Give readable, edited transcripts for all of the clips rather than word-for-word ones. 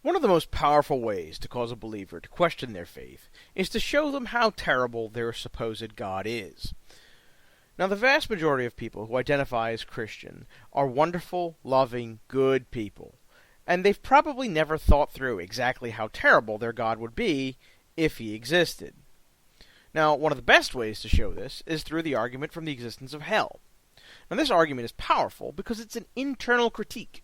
One of the most powerful ways to cause a believer to question their faith is to show them how terrible their supposed God is. Now, the vast majority of people who identify as Christian are wonderful, loving, good people, and they've probably never thought through exactly how terrible their God would be if he existed. Now, one of the best ways to show this is through the argument from the existence of hell. Now, this argument is powerful because it's an internal critique.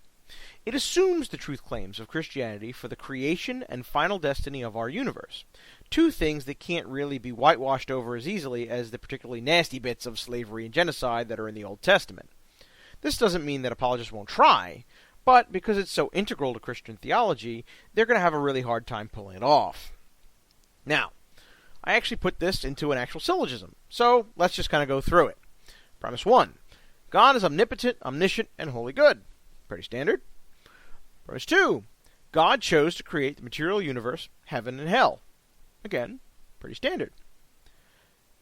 It assumes the truth claims of Christianity for the creation and final destiny of our universe, two things that can't really be whitewashed over as easily as the particularly nasty bits of slavery and genocide that are in the Old Testament. This doesn't mean that apologists won't try, but because it's so integral to Christian theology, they're going to have a really hard time pulling it off. Now, I actually put this into an actual syllogism, so let's just kind of go through it. Premise 1. God is omnipotent, omniscient, and wholly good. Pretty standard. Premise 2. God chose to create the material universe, heaven and hell. Again, pretty standard.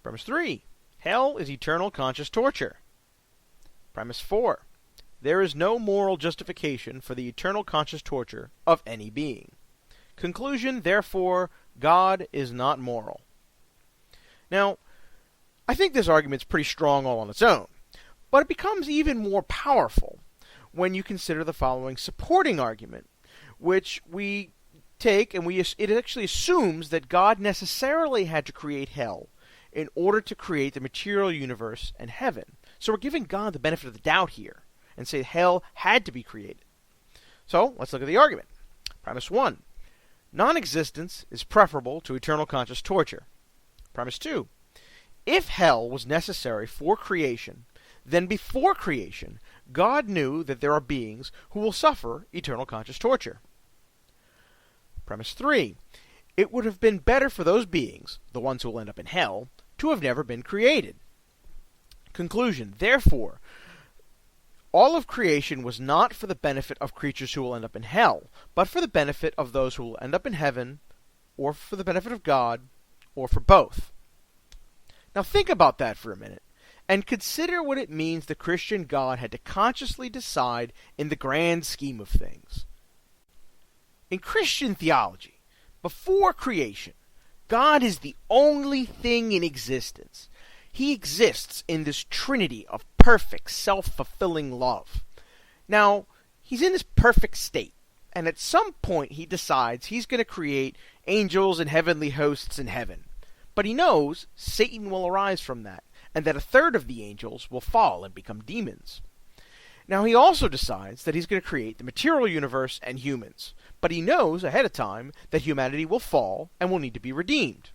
Premise 3. Hell is eternal conscious torture. Premise 4. There is no moral justification for the eternal conscious torture of any being. Conclusion, therefore, God is not moral. Now, I think this argument's pretty strong all on its own, but it becomes even more powerful when you consider the following supporting argument, which we take and it actually assumes that God necessarily had to create hell in order to create the material universe and heaven. So we're giving God the benefit of the doubt here and say hell had to be created. So let's look at the argument. Premise 1. Non-existence is preferable to eternal conscious torture. Premise 2. If hell was necessary for creation, then before creation, God knew that there are beings who will suffer eternal conscious torture. Premise 3. It would have been better for those beings, the ones who will end up in hell, to have never been created. Conclusion. Therefore, all of creation was not for the benefit of creatures who will end up in hell, but for the benefit of those who will end up in heaven, or for the benefit of God, or for both. Now think about that for a minute, and consider what it means the Christian God had to consciously decide in the grand scheme of things. In Christian theology, before creation, God is the only thing in existence. He exists in this trinity of perfect, self-fulfilling love. Now, he's in this perfect state, and at some point he decides he's going to create angels and heavenly hosts in heaven. But he knows Satan will arise from that, and that a third of the angels will fall and become demons. Now, he also decides that he's going to create the material universe and humans, but he knows ahead of time that humanity will fall and will need to be redeemed.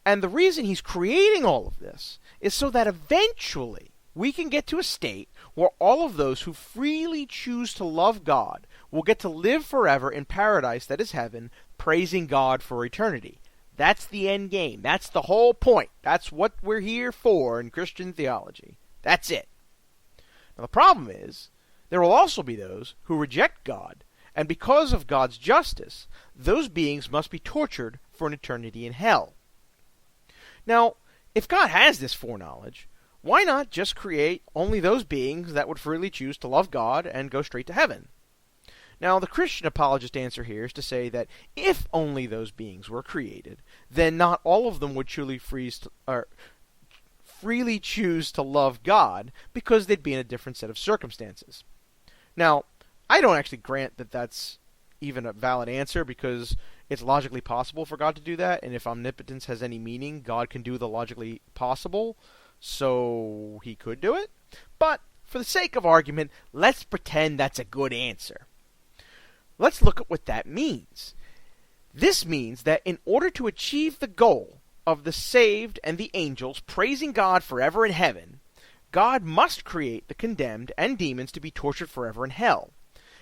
And the reason he's creating all of this is so that eventually we can get to a state where all of those who freely choose to love God will get to live forever in paradise that is heaven, praising God for eternity. That's the end game. That's the whole point. That's what we're here for in Christian theology. That's it. Now the problem is, there will also be those who reject God, and because of God's justice, those beings must be tortured for an eternity in hell. Now, if God has this foreknowledge, why not just create only those beings that would freely choose to love God and go straight to heaven? Now, the Christian apologist answer here is to say that if only those beings were created, then not all of them would freely choose to love God because they'd be in a different set of circumstances. Now, I don't actually grant that that's even a valid answer because it's logically possible for God to do that, and if omnipotence has any meaning, God can do the logically possible, so he could do it. But for the sake of argument, let's pretend that's a good answer. Let's look at what that means. This means that in order to achieve the goal of the saved and the angels praising God forever in heaven, God must create the condemned and demons to be tortured forever in hell.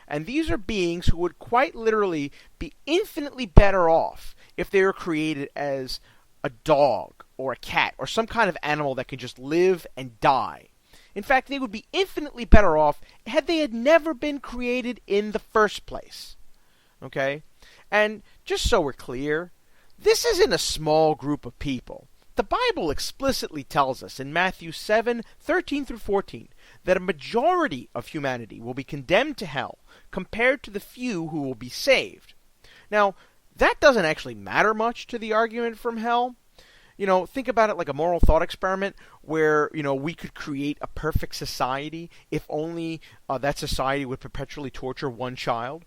And these are beings who would quite literally be infinitely better off if they were created as a dog or a cat or some kind of animal that can just live and die. In fact, they would be infinitely better off had they had never been created in the first place. Okay? And just so we're clear, this isn't a small group of people. The Bible explicitly tells us in Matthew 7:13 through 14 that a majority of humanity will be condemned to hell compared to the few who will be saved. Now, that doesn't actually matter much to the argument from hell. Think about it like a moral thought experiment where, we could create a perfect society if only that society would perpetually torture one child.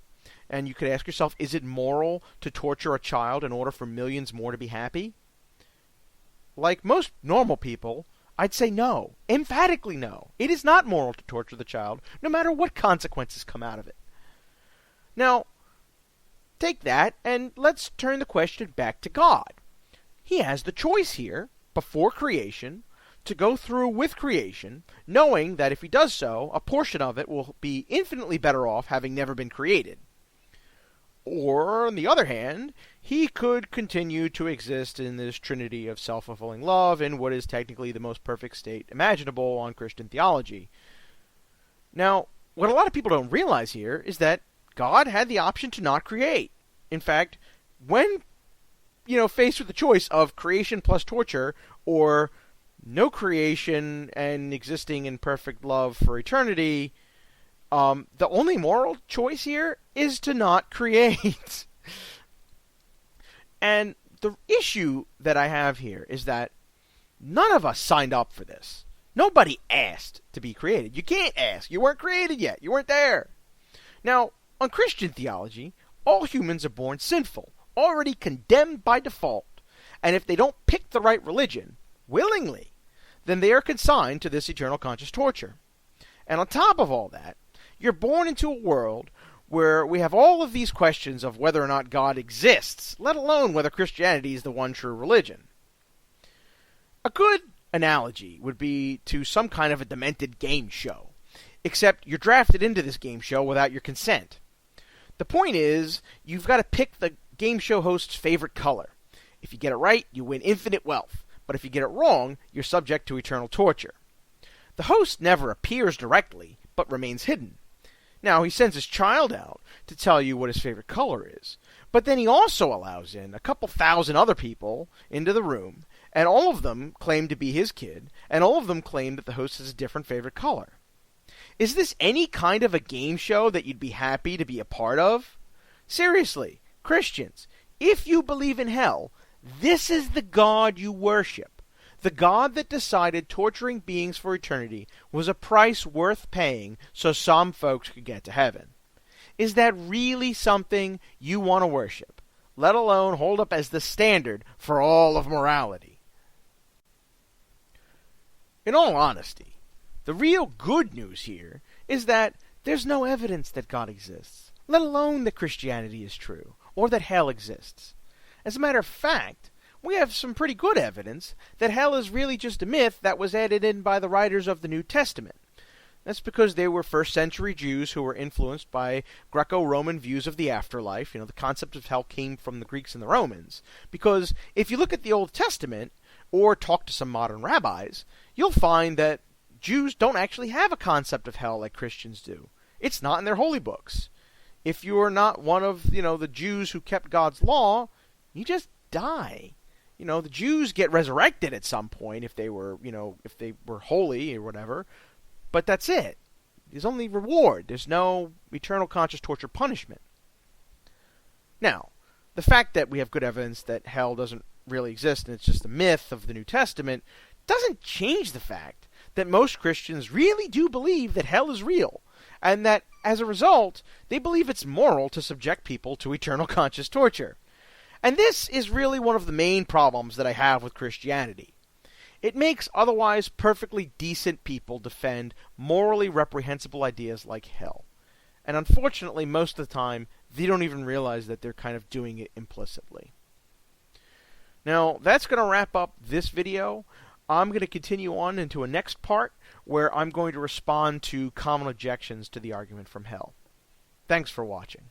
And you could ask yourself, is it moral to torture a child in order for millions more to be happy? Like most normal people, I'd say no. Emphatically no. It is not moral to torture the child, no matter what consequences come out of it. Now, take that, and let's turn the question back to God. He has the choice here, before creation, to go through with creation, knowing that if he does so, a portion of it will be infinitely better off having never been created. Or, on the other hand, he could continue to exist in this trinity of self-fulfilling love in what is technically the most perfect state imaginable on Christian theology. Now, what a lot of people don't realize here is that God had the option to not create. In fact, when, faced with the choice of creation plus torture or no creation and existing in perfect love for eternity, the only moral choice here is to not create. And the issue that I have here is that none of us signed up for this. Nobody asked to be created. You can't ask. You weren't created yet. You weren't there. Now, on Christian theology, all humans are born sinful, already condemned by default. And if they don't pick the right religion, willingly, then they are consigned to this eternal conscious torture. And on top of all that, you're born into a world where we have all of these questions of whether or not God exists, let alone whether Christianity is the one true religion. A good analogy would be to some kind of a demented game show, except you're drafted into this game show without your consent. The point is, you've got to pick the game show host's favorite color. If you get it right, you win infinite wealth, but if you get it wrong, you're subject to eternal torture. The host never appears directly, but remains hidden. Now, he sends his child out to tell you what his favorite color is, but then he also allows in a couple thousand other people into the room, and all of them claim to be his kid, and all of them claim that the host has a different favorite color. Is this any kind of a game show that you'd be happy to be a part of? Seriously, Christians, if you believe in hell, this is the God you worship. The God that decided torturing beings for eternity was a price worth paying so some folks could get to heaven. Is that really something you want to worship, let alone hold up as the standard for all of morality? In all honesty, the real good news here is that there's no evidence that God exists, let alone that Christianity is true, or that hell exists. As a matter of fact, we have some pretty good evidence that hell is really just a myth that was added in by the writers of the New Testament. That's because they were first-century Jews who were influenced by Greco-Roman views of the afterlife. The concept of hell came from the Greeks and the Romans. Because if you look at the Old Testament, or talk to some modern rabbis, you'll find that Jews don't actually have a concept of hell like Christians do. It's not in their holy books. If you're not one of, the Jews who kept God's law, you just die. The Jews get resurrected at some point if they were holy or whatever, but that's it. There's only reward. There's no eternal conscious torture punishment. Now, the fact that we have good evidence that hell doesn't really exist and it's just a myth of the New Testament doesn't change the fact that most Christians really do believe that hell is real, and that, as a result, they believe it's moral to subject people to eternal conscious torture. And this is really one of the main problems that I have with Christianity. It makes otherwise perfectly decent people defend morally reprehensible ideas like hell. And unfortunately, most of the time, they don't even realize that they're kind of doing it implicitly. Now, that's going to wrap up this video. I'm going to continue on into a next part where I'm going to respond to common objections to the argument from hell. Thanks for watching.